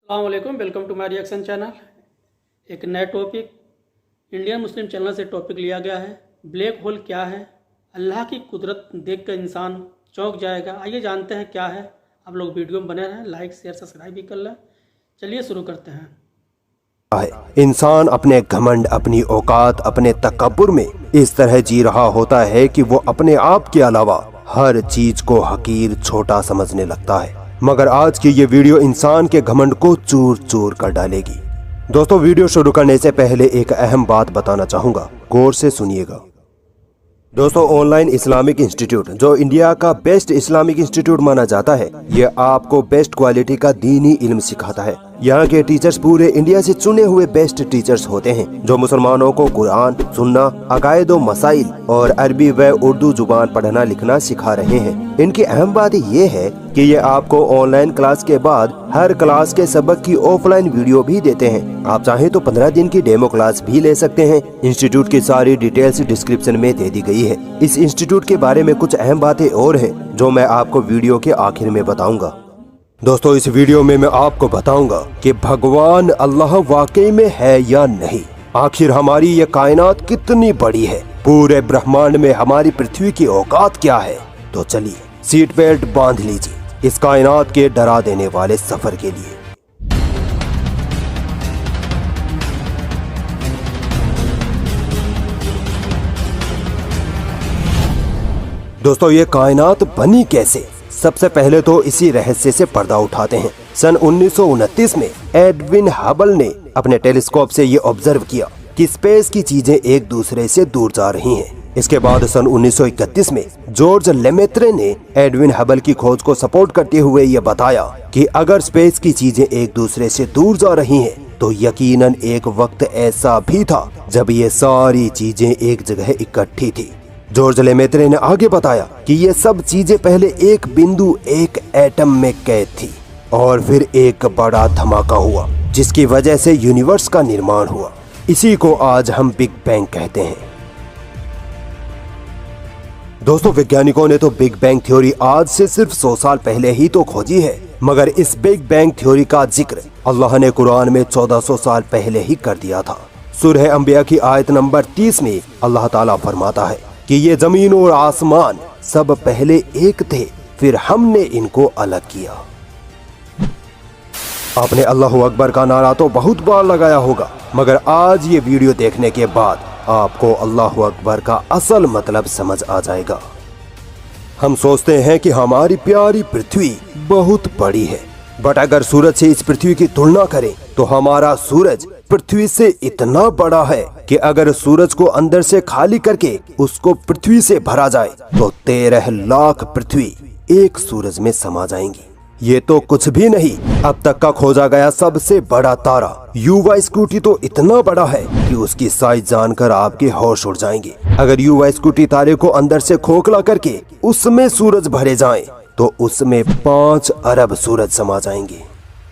अस्सलामुअलैकुम, welcome to my reaction channel. एक नया टॉपिक इंडियन मुस्लिम चैनल से टॉपिक लिया गया है। ब्लैक होल क्या है? अल्लाह की कुदरत देखकर इंसान चौंक जाएगा। आइए जानते हैं क्या है। आप लोग वीडियो में बने रहें, लाइक शेयर सब्सक्राइब भी कर लें। चलिए शुरू करते हैं। इंसान अपने घमंड, अपनी औकात, अपने तकब्बुर में इस तरह जी रहा होता है कि वो अपने आप के अलावा हर चीज को हकीर, छोटा समझने लगता है। मगर आज की ये वीडियो इंसान के घमंड को चूर चूर कर डालेगी। दोस्तों, वीडियो शुरू करने से पहले एक अहम बात बताना चाहूंगा, गौर से सुनिएगा। दोस्तों, ऑनलाइन इस्लामिक इंस्टीट्यूट जो इंडिया का बेस्ट इस्लामिक इंस्टीट्यूट माना जाता है, ये आपको बेस्ट क्वालिटी का दीनी इल्म सिखाता है। यहाँ के टीचर्स पूरे इंडिया से चुने हुए बेस्ट टीचर्स होते हैं जो मुसलमानों को कुरान, सुन्ना, अकायद व मसाइल और अरबी व उर्दू जुबान पढ़ना लिखना सिखा रहे हैं। इनकी अहम बात ये है कि ये आपको ऑनलाइन क्लास के बाद हर क्लास के सबक की ऑफलाइन वीडियो भी देते हैं। आप चाहें तो 15 दिन की डेमो क्लास भी ले सकते हैं। इंस्टीट्यूट की सारी डिटेल्स डिस्क्रिप्शन में दे दी गई है। इस इंस्टीट्यूट के बारे में कुछ अहम बातें और हैं जो मैं आपको वीडियो के आखिर में बताऊंगा। दोस्तों, इस वीडियो में मैं आपको बताऊंगा कि भगवान अल्लाह वाकई में है या नहीं। आखिर हमारी ये कायनात कितनी बड़ी है, पूरे ब्रह्मांड में हमारी पृथ्वी की औकात क्या है। तो चलिए सीट बेल्ट बांध लीजिए इस कायनात के डरा देने वाले सफर के लिए। दोस्तों, ये कायनात बनी कैसे? सबसे पहले तो इसी रहस्य से पर्दा उठाते हैं। सन 1929 में एडविन हबल ने अपने टेलीस्कोप से ये ऑब्जर्व किया कि स्पेस की चीजें एक दूसरे से दूर जा रही हैं। इसके बाद सन 1931 में जॉर्ज लेमेत्रे ने एडविन हबल की खोज को सपोर्ट करते हुए ये बताया कि अगर स्पेस की चीजें एक दूसरे से दूर जा रही हैं, तो यकीनन एक वक्त ऐसा भी था जब ये सारी चीजें एक जगह इकट्ठी थी। जॉर्ज लेमेत्रे ने आगे बताया कि ये सब चीजें पहले एक बिंदु, एक एटम में कैद थी और फिर एक बड़ा धमाका हुआ जिसकी वजह से यूनिवर्स का निर्माण हुआ। इसी को आज हम बिग बैंग कहते हैं। दोस्तों, वैज्ञानिकों ने तो बिग बैंग थ्योरी आज से सिर्फ 100 साल पहले ही तो खोजी है, मगर इस बिग बैंग थ्योरी का जिक्र अल्लाह ने कुरान में 1400 साल पहले ही कर दिया था। सूरह अंबिया की आयत नंबर 30 में अल्लाह ताला फरमाता है कि ये जमीन और आसमान सब पहले एक थे, फिर हमने इनको अलग किया। आपने अल्लाहु अकबर का नारा तो बहुत बार लगाया होगा, मगर आज ये वीडियो देखने के बाद आपको अल्लाहु अकबर का असल मतलब समझ आ जाएगा। हम सोचते हैं कि हमारी प्यारी पृथ्वी बहुत बड़ी है, बट अगर सूरज से इस पृथ्वी की तुलना करें तो हमारा सूरज पृथ्वी से इतना बड़ा है कि अगर सूरज को अंदर से खाली करके उसको पृथ्वी से भरा जाए तो 13 लाख पृथ्वी एक सूरज में समा जाएंगी। ये तो कुछ भी नहीं, अब तक का खोजा गया सबसे बड़ा तारा युवा स्कूटी तो इतना बड़ा है कि उसकी साइज जानकर आपके होश उड़ जाएंगे। अगर युवा स्कूटी तारे को अंदर से खोखला करके उसमें सूरज भरे जाएं, तो उसमें 5 अरब सूरज समा जाएंगे।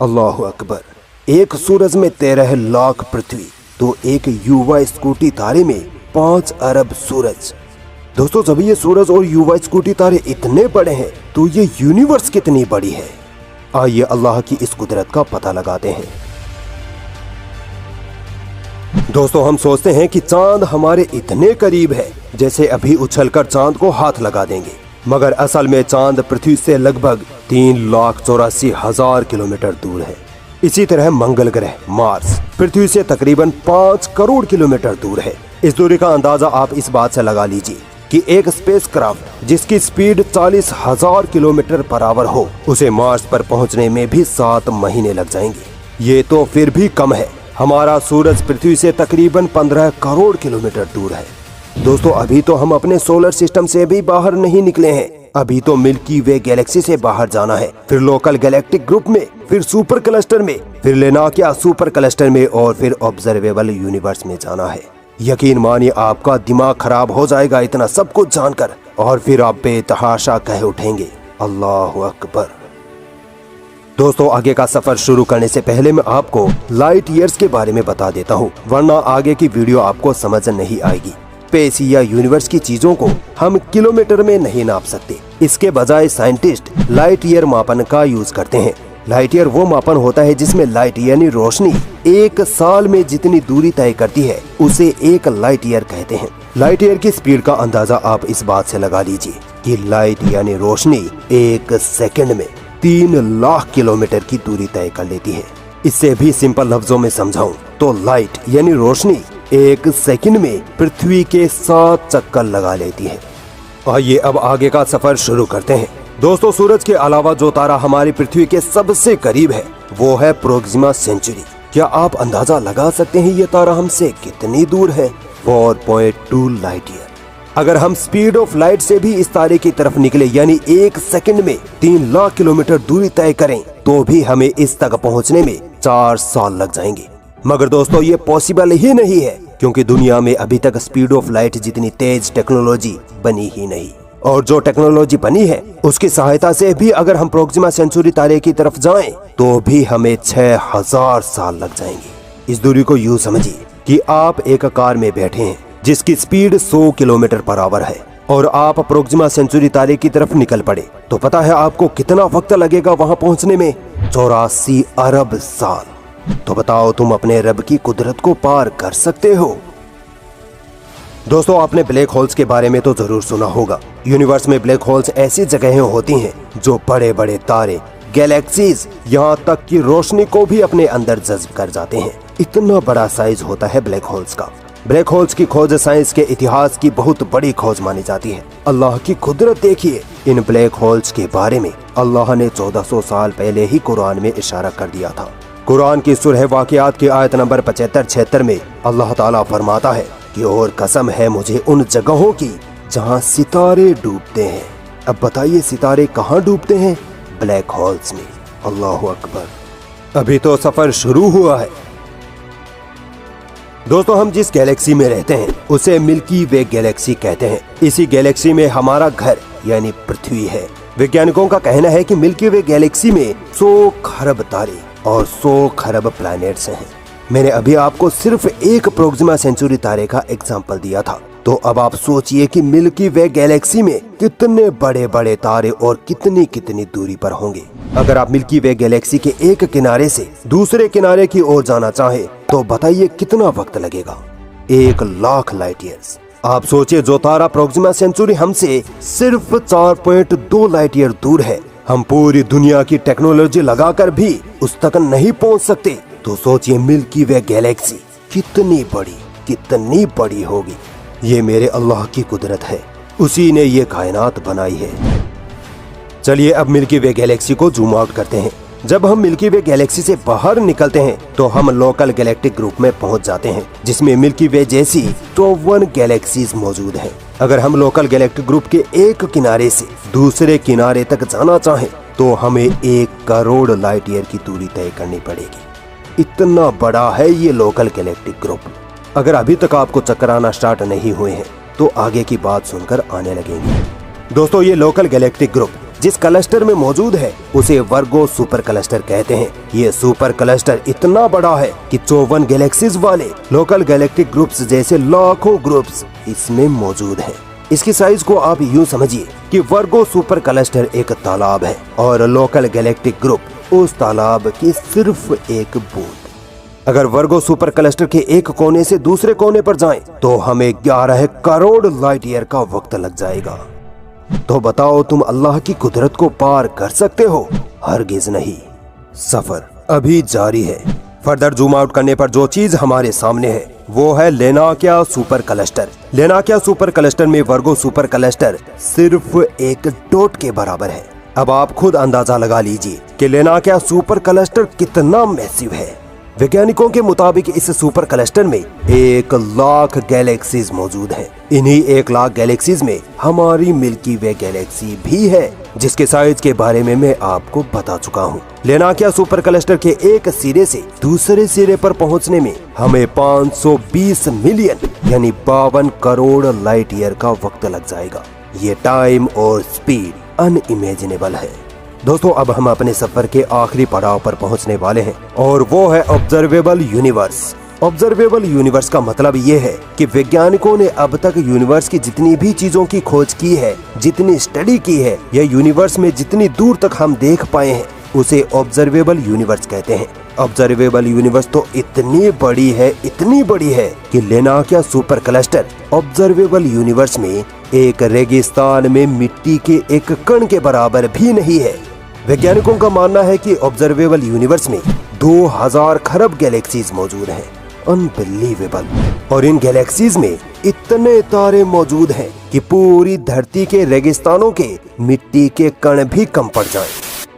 अल्लाह अकबर। एक सूरज में 13 लाख पृथ्वी, तो एक युवा स्कूटी तारे में 5 अरब सूरज। दोस्तों, जब ये सूरज और युवा स्कूटी तारे इतने बड़े हैं तो ये यूनिवर्स कितनी बड़ी है। आइए अल्लाह की इस कुदरत का पता लगाते हैं। दोस्तों, हम सोचते हैं कि चांद हमारे इतने करीब है जैसे अभी उछलकर चांद को हाथ लगा देंगे, मगर असल में चांद पृथ्वी से लगभग 3,84,000 किलोमीटर दूर है। इसी तरह मंगल ग्रह मार्स पृथ्वी से तकरीबन 5 करोड़ किलोमीटर दूर है। इस दूरी का अंदाजा आप इस बात से लगा लीजिए कि एक स्पेसक्राफ्ट जिसकी स्पीड 40,000 किलोमीटर पर आवर हो, उसे मार्स पर पहुंचने में भी 7 महीने लग जाएंगे। ये तो फिर भी कम है। हमारा सूरज पृथ्वी से तकरीबन 15 करोड़ किलोमीटर दूर है। दोस्तों, अभी तो हम अपने सोलर सिस्टम से भी बाहर नहीं निकले हैं। अभी तो मिल्की वे गैलेक्सी से बाहर जाना है, फिर लोकल गैलेक्टिक ग्रुप में, फिर सुपर क्लस्टर में, फिर लेनाकिया सुपर क्लस्टर में और फिर ऑब्जर्वेबल यूनिवर्स में जाना है। यकीन मानिए आपका दिमाग खराब हो जाएगा इतना सब कुछ जानकर, और फिर आप बेतहाशा कह उठेंगे अल्लाह अकबर। दोस्तों, आगे का सफर शुरू करने से पहले मैं आपको लाइट ईयर्स के बारे में बता देता हूँ, वरना आगे की वीडियो आपको समझ नहीं आएगी। स्पेस या यूनिवर्स की चीजों को हम किलोमीटर में नहीं नाप सकते। इसके बजाय साइंटिस्ट लाइट ईयर मापन का यूज करते हैं। लाइट ईयर वो मापन होता है जिसमें लाइट यानी रोशनी एक साल में जितनी दूरी तय करती है उसे एक लाइट ईयर कहते हैं। लाइट ईयर की स्पीड का अंदाजा आप इस बात से लगा लीजिए कि लाइट यानी रोशनी एक सेकंड में 3 लाख किलोमीटर की दूरी तय कर लेती है। इससे भी सिंपल लफ्जों में समझाऊं तो लाइट यानी रोशनी एक सेकंड में पृथ्वी के 7 चक्कर लगा लेती है। आइए अब आगे का सफर शुरू करते हैं। दोस्तों, सूरज के अलावा जो तारा हमारी पृथ्वी के सबसे करीब है वो है प्रोक्सिमा सेंचुरी। क्या आप अंदाजा लगा सकते हैं ये तारा हमसे कितनी दूर है? 4.2 लाइट ईयर। अगर हम स्पीड ऑफ लाइट से भी इस तारे की तरफ निकले यानी एक सेकंड में 3 लाख किलोमीटर दूरी तय करें तो भी हमें इस तक पहुंचने में 4 साल लग जाएंगे। मगर दोस्तों, ये पॉसिबल ही नहीं है क्योंकि दुनिया में अभी तक स्पीड ऑफ लाइट जितनी तेज टेक्नोलॉजी बनी ही नहीं। और जो टेक्नोलॉजी बनी है उसकी सहायता से भी अगर हम प्रोक्सिमा सेंचुरी तारे की तरफ जाएं तो भी हमें 6000 साल लग जाएंगे। इस दूरी को यूं समझिए कि आप एक कार में बैठे हैं जिसकी स्पीड 100 किलोमीटर पर आवर है और आप प्रोक्सिमा सेंचुरी तारे की तरफ निकल पड़े तो पता है आपको कितना वक्त लगेगा वहां पहुंचने में? 84 अरब साल। तो बताओ, तुम अपने रब की कुदरत को पार कर सकते हो? दोस्तों, आपने ब्लैक होल्स के बारे में तो जरूर सुना होगा। यूनिवर्स में ब्लैक होल्स ऐसी जगहें होती हैं जो बड़े बड़े तारे, गैलेक्सीज, यहाँ तक कि रोशनी को भी अपने अंदर जज्ब कर जाते हैं। इतना बड़ा साइज होता है ब्लैक होल्स का। ब्लैक होल्स की खोज साइंस के इतिहास की बहुत बड़ी खोज मानी जाती है। अल्लाह की कुदरत देखिए। इन ब्लैक होल्स के बारे में अल्लाह ने 1400 साल पहले ही कुरान में इशारा कर दिया था। कुरान की सूरह वाक़ियात की आयत नंबर 75-76 में अल्लाह ताला फरमाता है कि और कसम है मुझे उन जगहों की जहां सितारे डूबते हैं। अब बताइए, सितारे कहां डूबते हैं? ब्लैक होल्स में। अल्लाहु अकबर। अभी तो सफर शुरू हुआ है। दोस्तों, हम जिस गैलेक्सी में रहते हैं उसे मिल्की वे गैलेक्सी कहते हैं। इसी गैलेक्सी में हमारा घर यानी पृथ्वी है। वैज्ञानिकों का कहना है कि मिल्की वे गैलेक्सी में 100 खरब तारे और 100 खरब प्लैनेट्स हैं। मैंने अभी आपको सिर्फ एक प्रोक्सिमा सेंचुरी तारे का एग्जाम्पल दिया था, तो अब आप सोचिए कि मिल्की वे गैलेक्सी में कितने बड़े बड़े तारे और कितनी कितनी दूरी पर होंगे। अगर आप मिल्की वे गैलेक्सी के एक किनारे से दूसरे किनारे की ओर जाना चाहे तो बताइए कितना वक्त लगेगा? 1 लाख लाइट ईयर्स। आप सोचिए, जो तारा प्रोक्सिमा सेंचुरी हमसे सिर्फ 4.2 लाइट ईयर दूर है, हम पूरी दुनिया की टेक्नोलॉजी लगाकर भी उस तक नहीं पहुंच सकते, तो सोचिए मिल्की वे गैलेक्सी कितनी बड़ी होगी। ये मेरे अल्लाह की कुदरत है, उसी ने ये कायनात बनाई है। चलिए अब मिल्की वे गैलेक्सी को जूम आउट करते हैं। जब हम मिल्की वे गैलेक्सी से बाहर निकलते हैं तो हम लोकल गैलेक्टिक ग्रुप में पहुंच जाते हैं, जिसमें मिल्की वे जैसी 54 गैलेक्सीज मौजूद हैं। अगर हम लोकल गैलेक्टिक ग्रुप के एक किनारे से दूसरे किनारे तक जाना चाहें तो हमें 1 करोड़ लाइट ईयर की दूरी तय करनी पड़ेगी। इतना बड़ा है ये लोकल गैलेक्टिक ग्रुप। अगर अभी तक आपको चक्कर आना स्टार्ट नहीं हुए हैं तो आगे की बात सुनकर आने लगेंगे। दोस्तों, ये लोकल गैलेक्टिक ग्रुप जिस क्लस्टर में मौजूद है उसे वर्गो सुपर क्लस्टर कहते हैं। ये सुपर क्लस्टर इतना बड़ा है कि 54 गैलेक्सीज वाले लोकल गैलेक्टिक ग्रुप्स जैसे लाखों ग्रुप्स इसमें मौजूद हैं। इसकी साइज को आप यूं समझिए कि वर्गो सुपर क्लस्टर एक तालाब है और लोकल गैलेक्टिक ग्रुप उस तालाब की सिर्फ एक बूंद। अगर वर्गो सुपर क्लस्टर के एक कोने से दूसरे कोने पर जाएं तो हमें 11 करोड़ लाइट ईयर का वक्त लग जाएगा। तो बताओ, तुम अल्लाह की कुदरत को पार कर सकते हो? हरगिज नहीं। सफर अभी जारी है। फर्दर जूम आउट करने पर जो चीज हमारे सामने है वो है लेनाकिया सुपर क्लस्टर। लेनाकिया सुपर क्लस्टर में वर्गो सुपर क्लस्टर सिर्फ एक डॉट के बराबर है। अब आप खुद अंदाजा लगा लीजिए कि लेनाकिया सुपर क्लस्टर कितना मैसिव है। वैज्ञानिकों के मुताबिक इस सुपर क्लस्टर में 1 लाख गैलेक्सीज मौजूद हैं। इन्हीं 1 लाख गैलेक्सीज में हमारी मिल्की वे गैलेक्सी भी है, जिसके साइज के बारे में मैं आपको बता चुका हूँ। लेनाकिया सुपर क्लस्टर के एक सिरे से दूसरे सिरे पर पहुँचने में हमें 520 मिलियन यानी 52 करोड़ लाइट ईयर का वक्त लग जाएगा। ये टाइम और स्पीड अनइमेजिनेबल है। दोस्तों, अब हम अपने सफर के आखिरी पड़ाव पर पहुंचने वाले हैं और वो है ऑब्जर्वेबल यूनिवर्स। ऑब्जर्वेबल यूनिवर्स का मतलब ये है कि वैज्ञानिकों ने अब तक यूनिवर्स की जितनी भी चीजों की खोज की है, जितनी स्टडी की है, या यूनिवर्स में जितनी दूर तक हम देख पाए हैं, उसे ऑब्जर्वेबल यूनिवर्स कहते हैं। ऑब्जर्वेबल यूनिवर्स तो इतनी बड़ी है कि लेनाकिया सुपर क्लस्टर ऑब्जर्वेबल यूनिवर्स में एक रेगिस्तान में मिट्टी के एक कण के बराबर भी नहीं है। वैज्ञानिकों का मानना है कि ऑब्जर्वेबल यूनिवर्स में 2000 खरब गैलेक्सीज मौजूद हैं। अनबिलीवेबल। और इन गैलेक्सीज में इतने तारे मौजूद हैं कि पूरी धरती के रेगिस्तानों के मिट्टी के कण भी कम पड़ जाएं।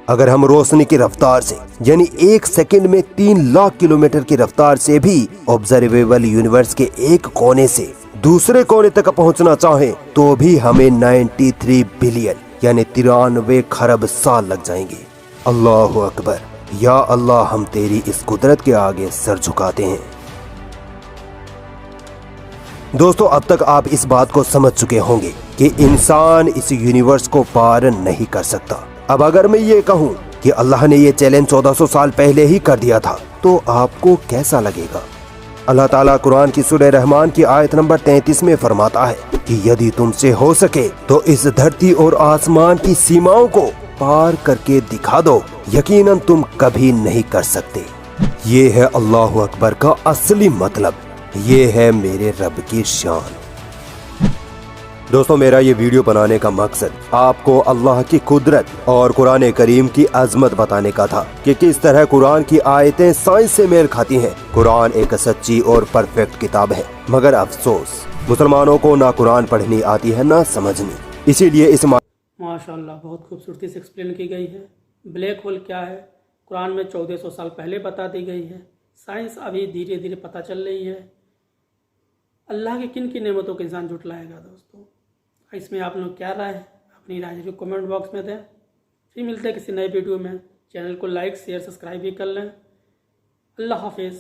अगर हम रोशनी की रफ्तार से यानी 1 सेकंड में 3 लाख किलोमीटर की रफ्तार से भी ऑब्जर्वेबल यूनिवर्स के एक कोने से दूसरे कोने तक पहुंचना चाहें तो भी हमें 93 बिलियन यानी 93 खरब साल लग जाएंगे। अल्लाह अकबर। या अल्लाह, हम तेरी इस कुदरत के आगे सर झुकाते हैं। दोस्तों, अब तक आप इस बात को समझ चुके होंगे कि इंसान इस यूनिवर्स को पार नहीं कर सकता। अब अगर मैं ये कहूँ कि अल्लाह ने ये चैलेंज 1400 साल पहले ही कर दिया था तो आपको कैसा लगेगा? अल्लाह ताला कुरान की सूरह रहमान की आयत नंबर 33 में फरमाता है कि यदि तुमसे हो सके तो इस धरती और आसमान की सीमाओं को पार करके दिखा दो, यकीनन तुम कभी नहीं कर सकते। ये है अल्लाह अकबर का असली मतलब, ये है मेरे रब की शान। दोस्तों, मेरा ये वीडियो बनाने का मकसद आपको अल्लाह की कुदरत और कुरान करीम की अजमत बताने का था कि किस तरह कुरान की आयतें साइंस से मेल खाती हैं। कुरान एक सच्ची और परफेक्ट किताब है, मगर अफसोस मुसलमानों को ना कुरान पढ़नी आती है ना समझनी। इसीलिए इस माशाअल्लाह बहुत खूबसूरती से एक्सप्लेन की गई है। ब्लैक होल क्या है कुरान में 1400 साल पहले बता दी गई है। साइंस अभी धीरे धीरे पता चल रही है। अल्लाह की किन किन नेमतों को इंसान जुटलाएगा? दोस्तों, इसमें आप लोग क्या राय है? अपनी राय जो कमेंट बॉक्स में दें। फिर मिलते हैं किसी नए वीडियो में। चैनल को लाइक शेयर सब्सक्राइब भी कर लें। अल्लाह हाफिज़।